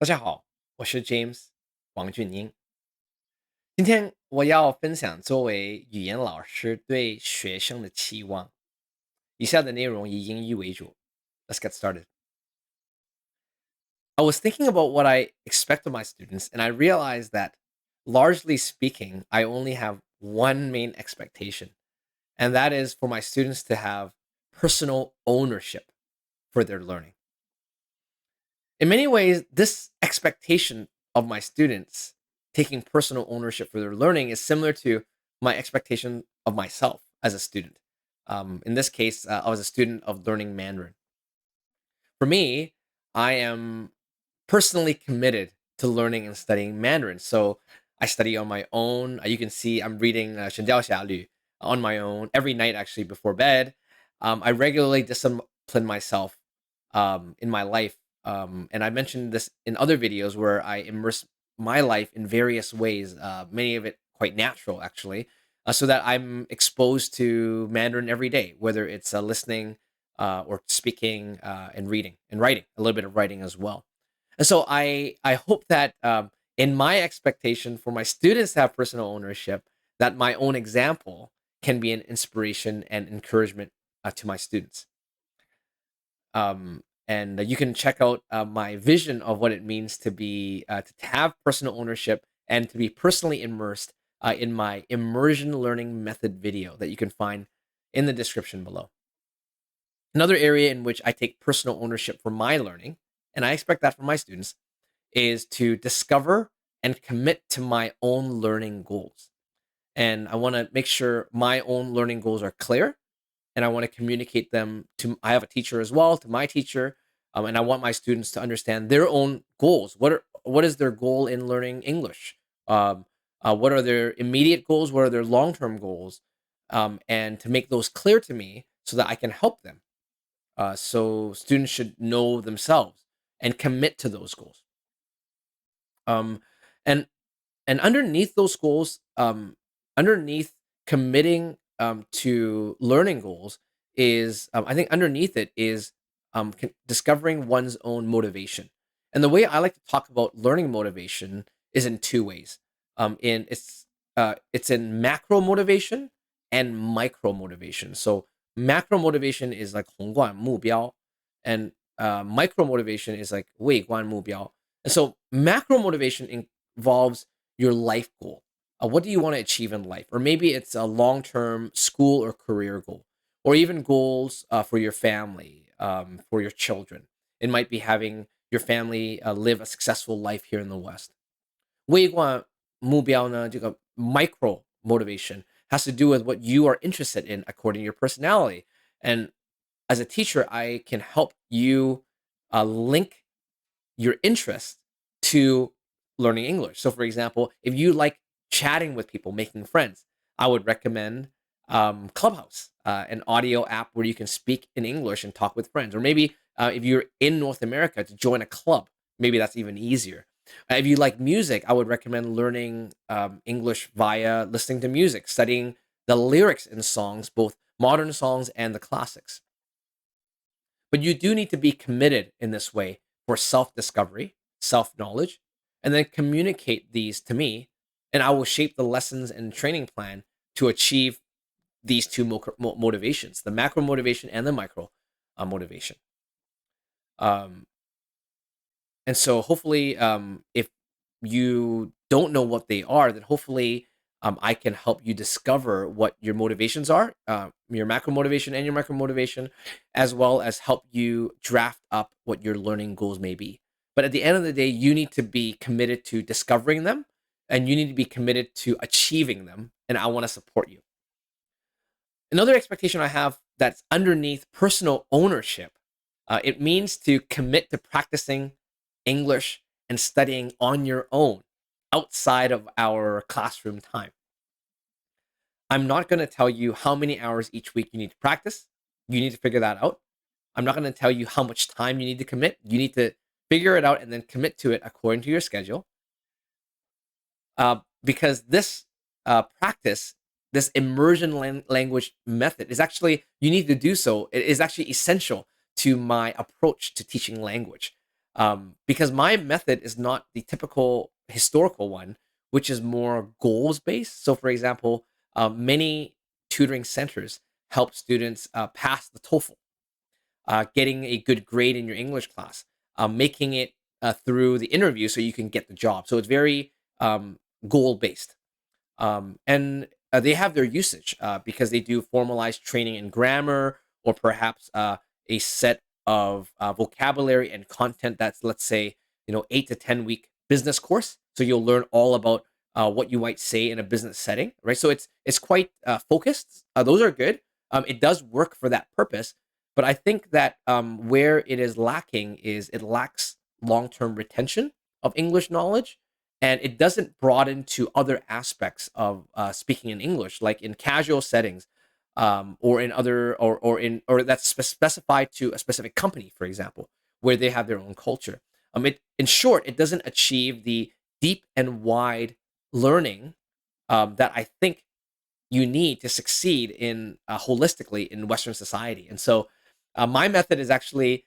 大家好，我是 James 王俊英。今天我要分享作为语言老师对学生的期望。以下的内容以英语为主。Let's get started. I was thinking about what I expect of my students, and I realized that, largely speaking, I only have one main expectation, and that is for my students to have personal ownership for their learning. In many ways, this expectation of my students taking personal ownership for their learning is similar to my expectation of myself as a student. In this case, I was a student of learning Mandarin. For me, I am personally committed to learning and studying Mandarin. So I study on my own. You can see I'm reading 神雕侠侣 on my own every night, actually, before bed. I regularly discipline myself in my life. And I mentioned this in other videos where I immerse my life in various ways, many of it quite natural, actually, so that I'm exposed to Mandarin every day, whether it's listening or speaking and reading and writing, a little bit of writing as well. And so I hope that in my expectation for my students to have personal ownership, that my own example can be an inspiration and encouragement to my students. And you can check out my vision of what it means to have personal ownership and to be personally immersed in my immersion learning method video that you can find in the description below. Another area in which I take personal ownership for my learning, and I expect that from my students, is to discover and commit to my own learning goals. And I want to make sure my own learning goals are clear, and I want to communicate them to. I have a teacher as well, to my teacher, and I want my students to understand their own goals. What is their goal in learning English? What are their immediate goals? What are their long term goals? And to make those clear to me so that I can help them. So students should know themselves and commit to those goals. Um, and and underneath those goals, underneath committing to learning goals is, I think, underneath it is discovering one's own motivation. And the way I like to talk about learning motivation is in two ways. In it's in macro motivation and micro motivation. So macro motivation is like 宏观目标, and micro motivation is like 微观目标. And so macro motivation involves your life goal. What do you want to achieve in life? Or maybe it's a long term school or career goal, or even goals for your family, for your children. It might be having your family live a successful life here in the West. 微观目标呢，这个 micro motivation has to do with what you are interested in according to your personality. And as a teacher, I can help you link your interest to learning English. So, for example, if you like chatting with people, making friends, I would recommend Clubhouse, an audio app where you can speak in English and talk with friends. Or maybe if you're in North America, to join a club, maybe that's even easier. If you like music, I would recommend learning English via listening to music, studying the lyrics in songs, both modern songs and the classics. But you do need to be committed in this way for self discovery, self knowledge, and then communicate these to me. And I will shape the lessons and training plan to achieve these two motivations, the macro motivation and the micro motivation. Um, and so hopefully, if you don't know what they are, then hopefully I can help you discover what your motivations are, your macro motivation and your micro motivation, as well as help you draft up what your learning goals may be. But at the end of the day, you need to be committed to discovering them, and you need to be committed to achieving them. And I want to support you. Another expectation I have that's underneath personal ownership, it means to commit to practicing English and studying on your own outside of our classroom time. I'm not going to tell you how many hours each week you need to practice. You need to figure that out. I'm not going to tell you how much time you need to commit. You need to figure it out and then commit to it according to your schedule. Because this practice, this immersion language method is actually, you need to do so. It is actually essential to my approach to teaching language. because my method is not the typical historical one, which is more goals based. So, for example, many tutoring centers help students pass the TOEFL, getting a good grade in your English class, making it through the interview so you can get the job. So it's very goal based. And they have their usage because they do formalized training in grammar, or perhaps a set of vocabulary and content that's, let's say, 8 to 10 week business course. So you'll learn all about what you might say in a business setting, right? So it's quite focused. Those are good. It does work for that purpose, but I think that where it is lacking is it lacks long term retention of English knowledge, and it doesn't broaden to other aspects of speaking in English, like in casual settings, or in other, or that's specified to a specific company, for example, where they have their own culture. In short, it doesn't achieve the deep and wide learning that I think you need to succeed in holistically in Western society. And so, my method is actually,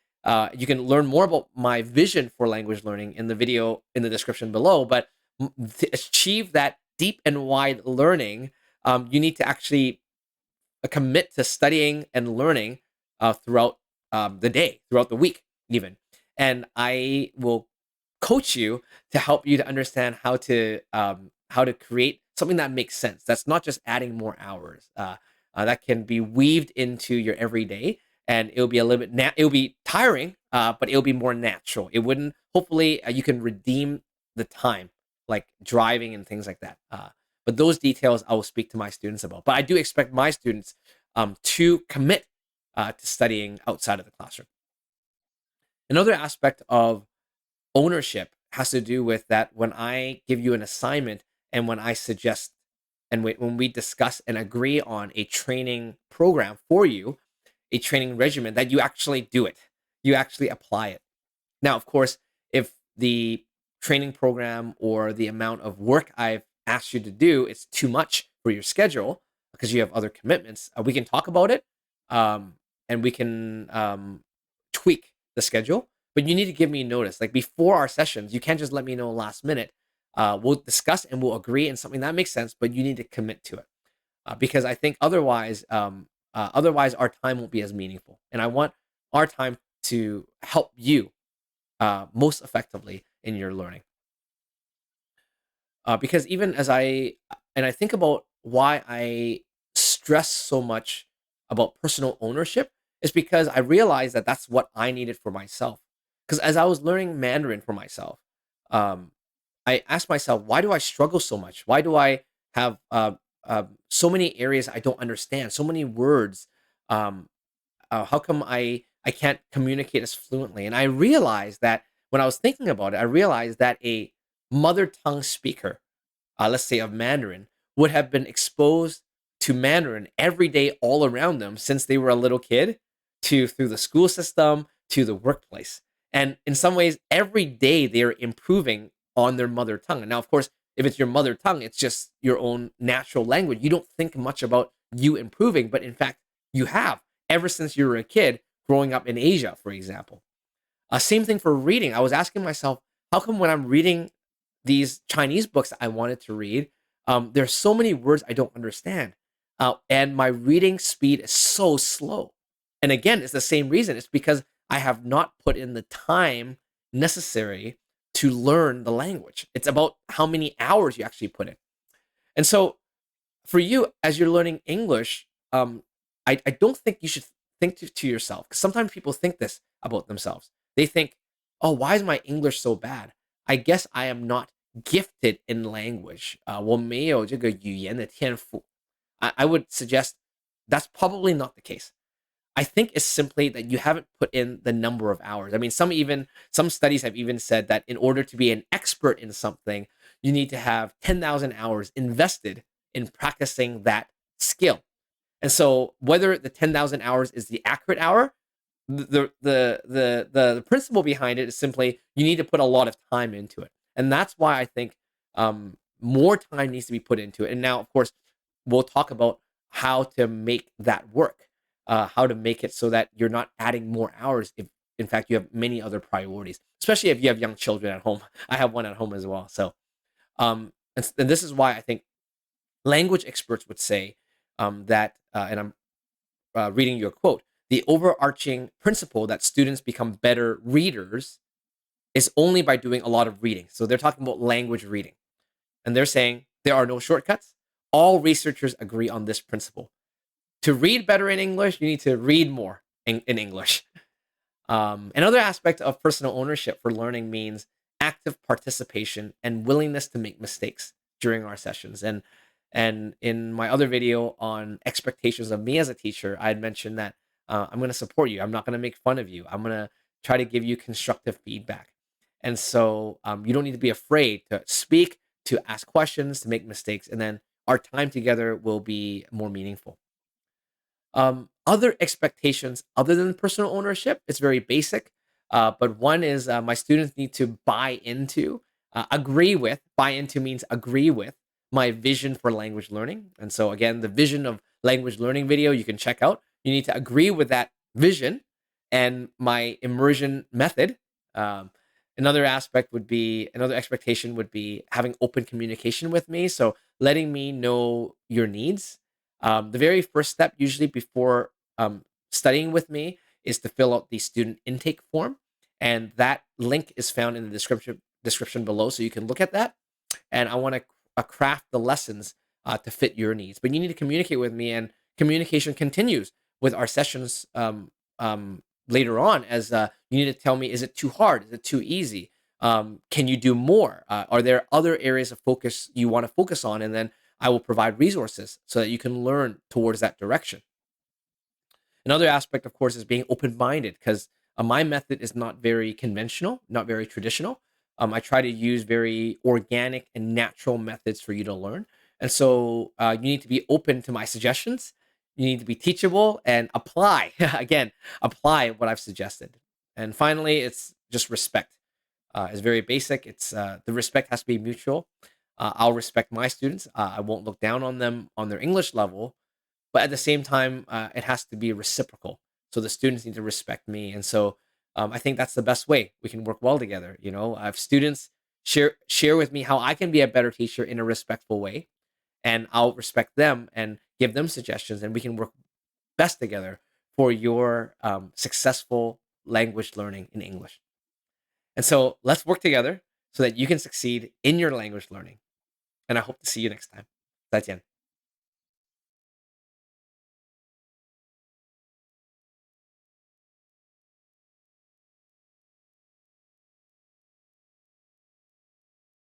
you can learn more about my vision for language learning in the video in the description below. But to achieve that deep and wide learning, you need to actually commit to studying and learning throughout the day, throughout the week, even. And I will coach you to help you to understand how to create something that makes sense. That's not just adding more hours. That can be weaved into your everyday, and it'll be a little bit. It'll be tiring, but it'll be more natural. It wouldn't. Hopefully, you can redeem the time, like driving and things like that. But those details I will speak to my students about. But I do expect my students to commit to studying outside of the classroom. Another aspect of ownership has to do with that when I give you an assignment, and when I suggest, and when we discuss and agree on a training program for you, a training regimen, that you actually do it, you actually apply it. Now, of course, if the training program or the amount of work I've asked you to do is too much for your schedule because you have other commitments, we can talk about it, and we can tweak the schedule. But you need to give me notice, like before our sessions. You can't just let me know last minute. We'll discuss and we'll agree on something that makes sense, but you need to commit to it, because I think otherwise our time won't be as meaningful. And I want our time to help you most effectively in your learning. Because even as I think about why I stress so much about personal ownership, is because I realized that that's what I needed for myself. Because as I was learning Mandarin for myself, um, I asked myself, why do I struggle so much? Why do I have so many areas I don't understand, so many words? Um, how come I can't communicate as fluently? And I realized that when I was thinking about it, I realized that a mother tongue speaker, let's say of Mandarin, would have been exposed to Mandarin every day all around them since they were a little kid, to through the school system to the workplace. And in some ways, every day they're improving on their mother tongue. And now, of course, if it's your mother tongue, it's just your own natural language. You don't think much about you improving, but in fact, you have ever since you were a kid growing up in Asia, for example. Same thing for reading. I was asking myself, how come when I'm reading these Chinese books I wanted to read, there's so many words I don't understand, and my reading speed is so slow. And again, it's the same reason. It's because I have not put in the time necessary to learn the language. It's about how many hours you actually put in. And so, for you, as you're learning English, I don't think you should think to yourself, because sometimes people think this about themselves. They think, oh, why is my English so bad? I guess I am not gifted in language. 我没有这个语言的天赋. I would suggest that's probably not the case. I think it's simply that you haven't put in the number of hours. I mean, some studies have even said that in order to be an expert in something, you need to have 10,000 hours invested in practicing that skill. And so, whether the 10,000 hours is the accurate hour, the principle behind it is simply you need to put a lot of time into it. And that's why I think more time needs to be put into it. And now, of course, we'll talk about how to make that work, how to make it so that you're not adding more hours if in fact, you have many other priorities, especially if you have young children at home. I have one at home as well. So, and this is why I think language experts would say that, and I'm reading your quote, the overarching principle that students become better readers is only by doing a lot of reading. So they're talking about language reading. And they're saying there are no shortcuts. All researchers agree on this principle. To read better in English, you need to read more in English. Another aspect of personal ownership for learning means active participation and willingness to make mistakes during our sessions. And in my other video on expectations of me as a teacher, I had mentioned that I'm going to support you. I'm not going to make fun of you. I'm going to try to give you constructive feedback. And so you don't need to be afraid to speak, to ask questions, to make mistakes, and then our time together will be more meaningful. Other expectations other than personal ownership, it's very basic, but one is my students need to agree with. Buy into means agree with my vision for language learning. And so, again, the vision of language learning video you can check out. You need to agree with that vision and my immersion method. Um, another expectation would be having open communication with me. So, letting me know your needs. The very first step, usually before studying with me, is to fill out the student intake form, and that link is found in the description below, so you can look at that. And I want to craft the lessons to fit your needs, but you need to communicate with me, and communication continues with our sessions later on. As you need to tell me, is it too hard? Is it too easy? Can you do more? Are there other areas of focus you want to focus on? And then I will provide resources so that you can learn towards that direction. Another aspect, of course, is being open-minded, because my method is not very conventional, not very traditional. I try to use very organic and natural methods for you to learn. And so you need to be open to my suggestions. You need to be teachable and apply, again, apply what I've suggested. And finally, it's just respect. It's very basic. It's the respect has to be mutual. I'll respect my students. I won't look down on them on their English level, but at the same time, it has to be reciprocal. So the students need to respect me, and so I think that's the best way we can work well together. You know, I have students share with me how I can be a better teacher in a respectful way, and I'll respect them and give them suggestions, and we can work best together for your successful language learning in English. And so let's work together so that you can succeed in your language learning. And I hope to see you next time. 再见。